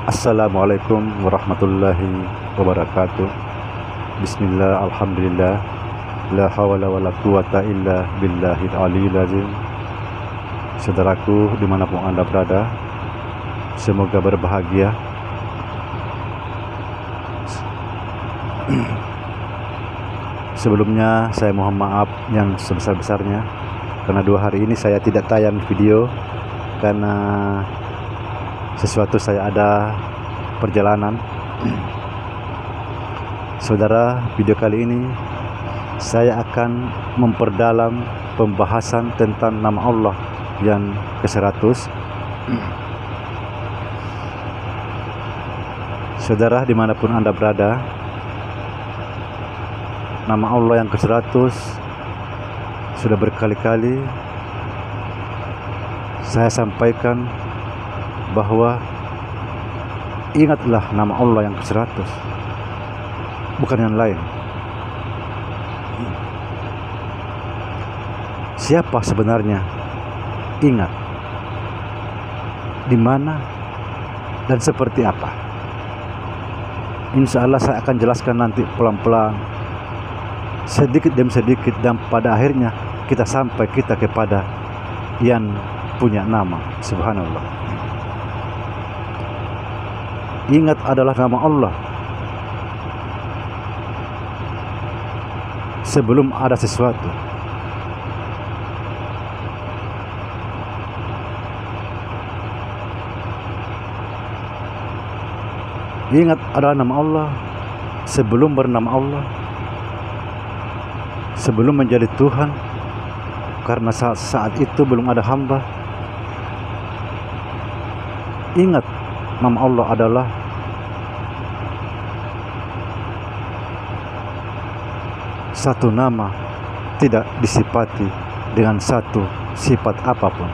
Assalamualaikum warahmatullahi wabarakatuh. Bismillah, alhamdulillah, la hawla wa la quwata illa billahil aliyil azim. Saudaraku dimanapun Anda berada, semoga berbahagia. Sebelumnya saya mohon maaf yang sebesar-besarnya karena 2 hari ini saya tidak tayang video karena sesuatu saya ada perjalanan. Saudara, video kali ini saya akan memperdalam pembahasan tentang nama Allah yang ke-100. Saudara dimanapun Anda berada, nama Allah yang ke-100 sudah berkali-kali saya sampaikan bahwa ingatlah nama Allah yang ke-100, bukan yang lain. Siapa sebenarnya? Ingat. Di mana dan seperti apa? Insya Allah saya akan jelaskan nanti pelan-pelan, sedikit demi sedikit, dan pada akhirnya kita sampai kepada yang punya nama. Subhanallah. Ingat adalah nama Allah sebelum ada sesuatu. Ingat adalah nama Allah sebelum bernama Allah, sebelum menjadi Tuhan, karena saat itu belum ada hamba. Ingat, nama Allah adalah satu nama, tidak disifati dengan satu sifat apapun.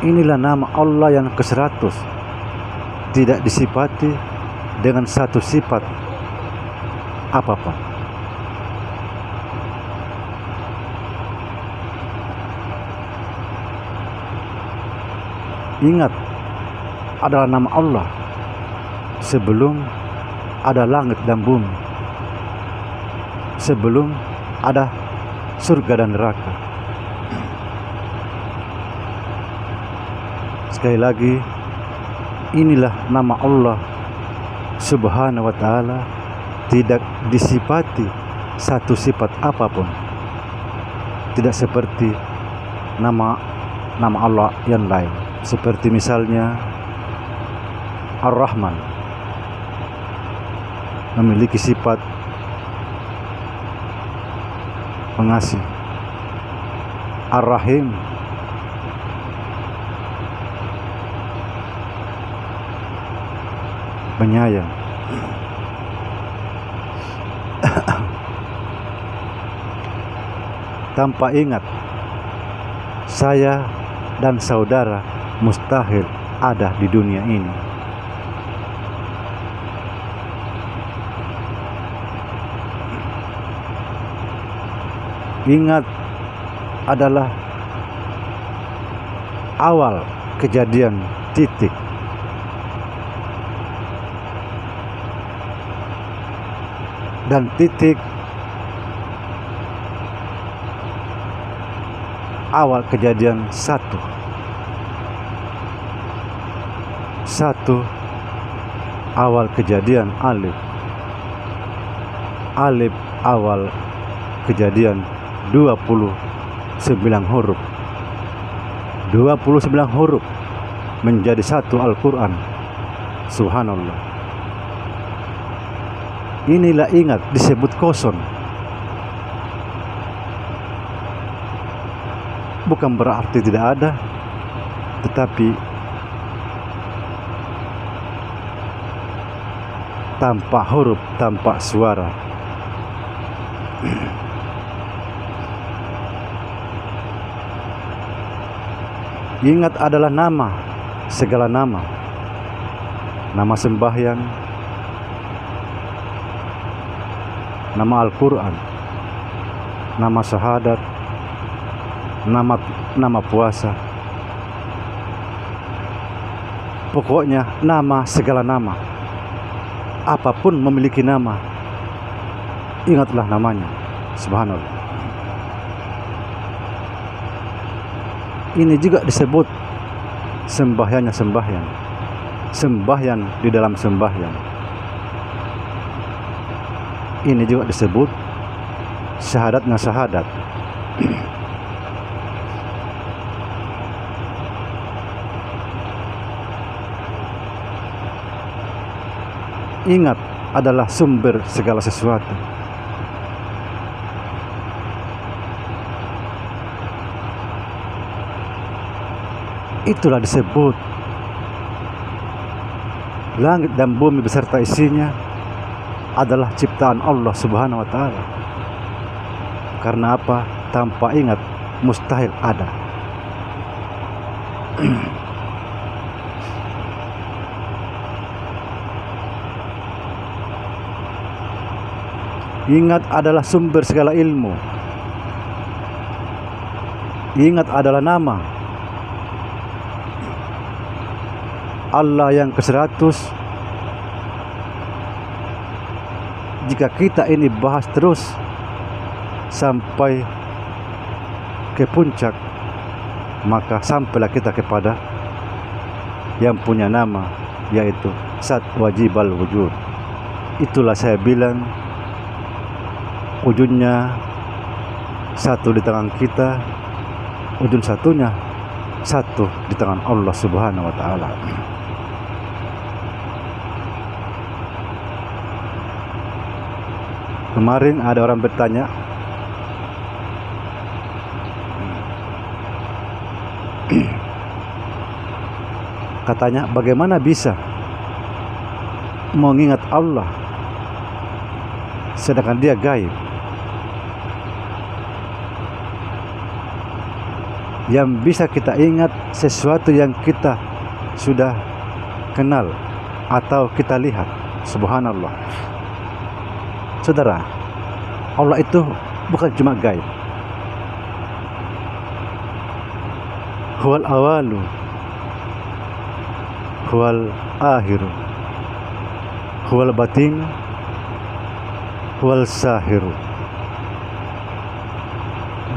Inilah nama Allah yang ke-100, tidak disifati dengan satu sifat apapun. Ingat adalah nama Allah sebelum ada langit dan bumi, sebelum ada surga dan neraka. Sekali lagi, inilah nama Allah Subhanahu wa ta'ala, tidak disifati satu sifat apapun, tidak seperti nama Allah yang lain. Seperti misalnya Ar-Rahman memiliki sifat pengasih, Ar-Rahim penyayang. Tanpa ingat, saya dan saudara mustahil ada di dunia ini. Ingat adalah awal kejadian, titik. Dan titik awal kejadian satu awal kejadian alif awal kejadian 29 huruf 29 huruf menjadi satu Al-Quran. Subhanallah. Inilah ingat disebut kosong, bukan berarti tidak ada, tetapi tanpa huruf, tanpa suara. Ingat adalah nama, segala nama, nama sembahyang, nama Al-Quran, nama syahadat, nama puasa, Pokoknya nama segala nama, apapun memiliki nama, ingatlah namanya. Subhanallah. Ini juga disebut sembahyangnya sembahyang, sembahyang di dalam sembahyang. Ini juga disebut syahadatnya syahadat. Ingat adalah sumber segala sesuatu. Itulah disebut langit dan bumi beserta isinya adalah ciptaan Allah Subhanahu wa Ta'ala. Karena apa? Tanpa ingat mustahil ada. Ingat adalah sumber segala ilmu. Ingat adalah nama Allah yang ke-100. Jika kita ini bahas terus sampai ke puncak, maka sampailah kita kepada yang punya nama, yaitu Zat Wajibal Wujud. Itulah saya bilang, ujungnya satu di tangan kita, ujung satunya satu di tangan Allah Subhanahu wa Ta'ala. Kemarin ada orang bertanya, katanya, bagaimana bisa mengingat Allah sedangkan dia gaib? Yang bisa kita ingat sesuatu yang kita sudah kenal atau kita lihat. Subhanallah. Saudara, Allah itu bukan cuma gaib. Huwal awalu, huwal akhiru, huwal batin, huwal sahiru.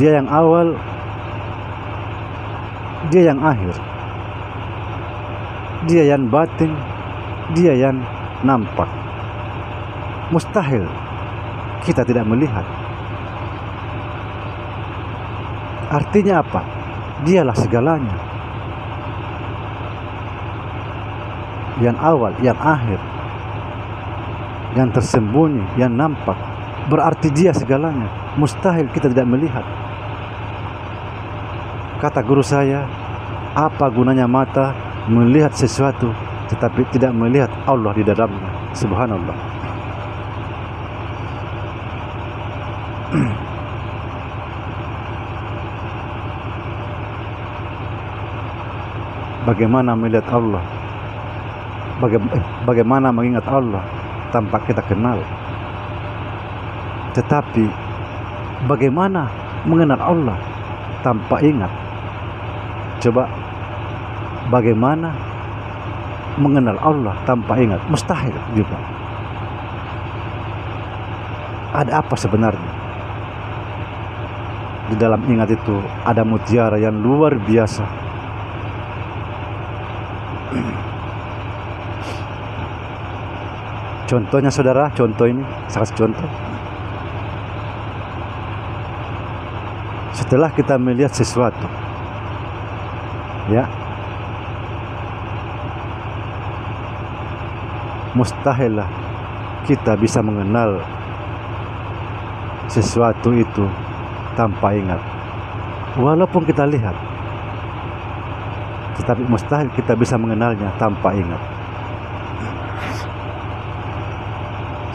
Dia yang awal, dia yang akhir, dia yang batin, dia yang nampak. Mustahil kita tidak melihat. Artinya apa? Dialah segalanya, yang awal, yang akhir, yang tersembunyi, yang nampak. Berarti dia segalanya. Mustahil kita tidak melihat. Kata guru saya, apa gunanya mata melihat sesuatu tetapi tidak melihat Allah di dalamnya? Subhanallah. Bagaimana melihat Allah? Bagaimana mengingat Allah tanpa kita kenal? Tetapi bagaimana mengenal Allah tanpa ingat? Coba, bagaimana mengenal Allah tanpa ingat? Mustahil juga. Ada apa sebenarnya? Di dalam ingat itu ada mutiara yang luar biasa. Contohnya saudara, contoh ini salah contoh. Setelah kita melihat sesuatu, ya, mustahillah kita bisa mengenal sesuatu itu tanpa ingat. Walaupun kita lihat, tetapi mustahil kita bisa mengenalnya tanpa ingat.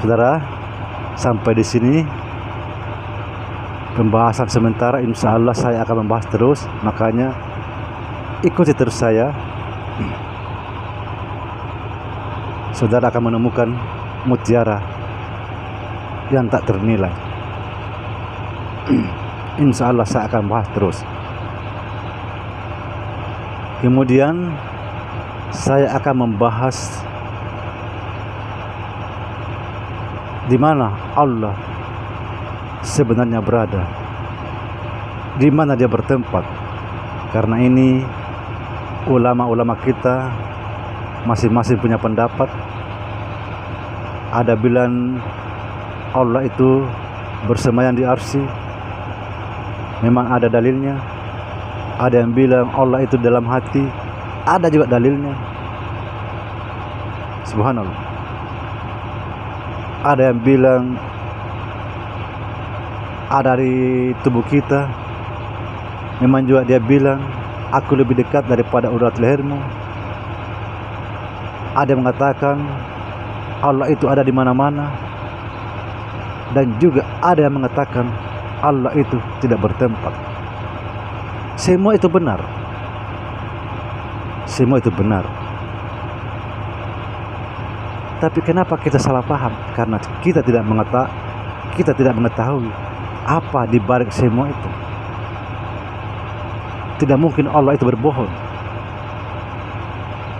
Saudara, sampai di sini pembahasan sementara. Insya Allah saya akan membahas terus, makanya ikuti terus saya. Saudara akan menemukan mutiara yang tak ternilai. Insya Allah saya akan bahas terus. Kemudian saya akan membahas di mana Allah sebenarnya berada, di mana dia bertempat. Karena ini ulama-ulama kita masing-masing punya pendapat. Ada bilang Allah itu bersemayam di arsy, memang ada dalilnya. Ada yang bilang Allah itu dalam hati, ada juga dalilnya. Subhanallah. Ada yang bilang ada di tubuh kita, memang juga dia bilang aku lebih dekat daripada urat lehermu. Ada yang mengatakan Allah itu ada di mana-mana, dan juga ada yang mengatakan Allah itu tidak bertempat. Semua itu benar. Semua itu benar. Tapi kenapa kita salah paham? Karena kita tidak mengetahui apa di balik semua itu. Tidak mungkin Allah itu berbohong.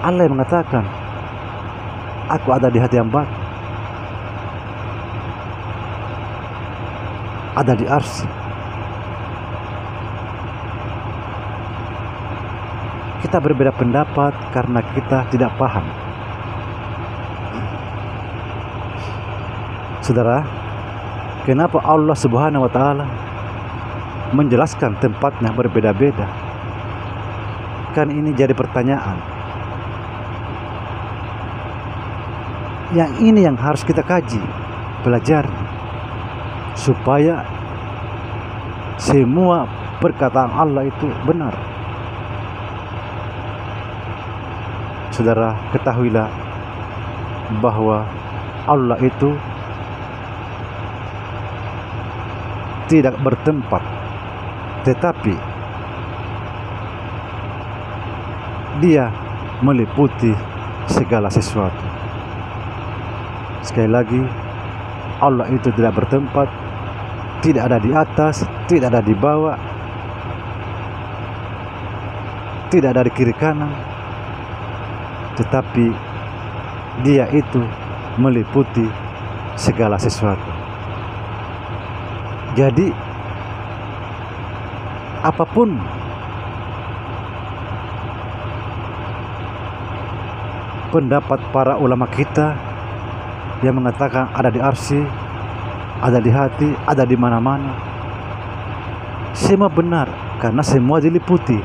Allah yang mengatakan, aku ada di hati hamba, ada di arsy. Kita berbeda pendapat karena kita tidak paham. Saudara, kenapa Allah Subhanahu wa Ta'ala menjelaskan tempatnya berbeda-beda? Kan ini jadi pertanyaan. Yang ini yang harus kita kaji, pelajari, supaya semua perkataan Allah itu benar. Saudara, ketahuilah bahwa Allah itu tidak bertempat, tetapi dia meliputi segala sesuatu. Sekali lagi, Allah itu tidak bertempat, tidak ada di atas, tidak ada di bawah, tidak ada di kiri kanan, tetapi dia itu meliputi segala sesuatu. Jadi apapun pendapat para ulama kita yang mengatakan ada di arsy, ada di hati, ada di mana-mana, semua benar karena semua diliputi.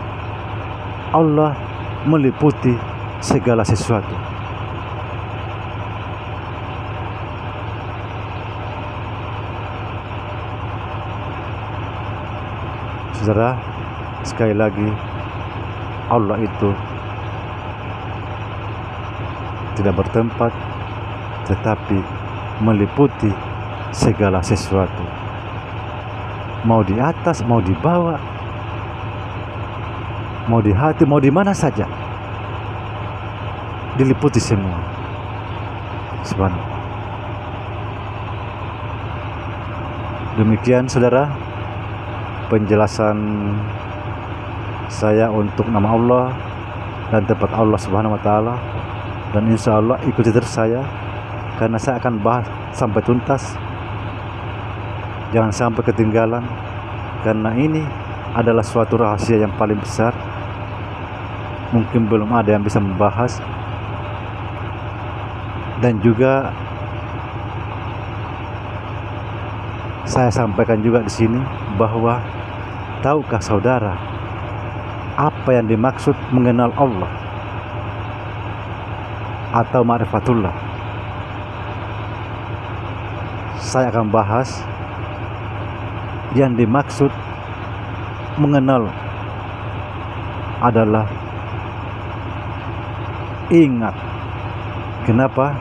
Allah meliputi segala sesuatu. Saudara, sekali lagi, Allah itu tidak bertempat, tetapi meliputi segala sesuatu. Mau di atas, mau di bawah, mau di hati, mau di mana saja, diliputi semua. Subhanallah. Demikian saudara, penjelasan saya untuk nama Allah dan tempat Allah Subhanahu wa Ta'ala, dan insya Allah ikuti terus saya karena saya akan bahas sampai tuntas. Jangan sampai ketinggalan, karena ini adalah suatu rahasia yang paling besar. Mungkin belum ada yang bisa membahas. Dan juga saya sampaikan juga di sini bahwa tahukah saudara apa yang dimaksud mengenal Allah atau ma'rifatullah? Saya akan bahas yang dimaksud mengenal adalah ingat. Kenapa?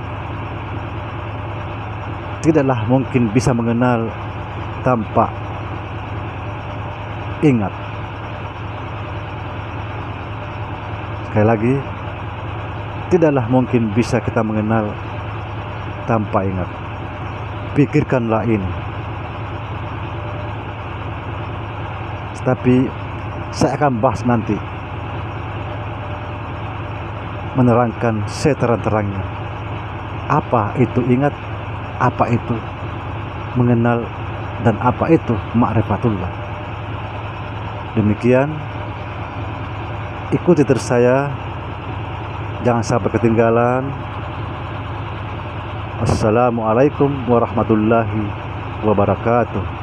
Tidaklah mungkin bisa mengenal tanpa ingat. Sekali lagi, tidaklah mungkin bisa kita mengenal tanpa ingat. Pikirkanlah ini. Tapi saya akan bahas nanti menerangkan seterang-terangnya. Apa itu ingat, apa itu mengenal, dan apa itu ma'rifatullah. Demikian, ikuti terus saya, jangan sampai ketinggalan. Assalamualaikum warahmatullahi wabarakatuh.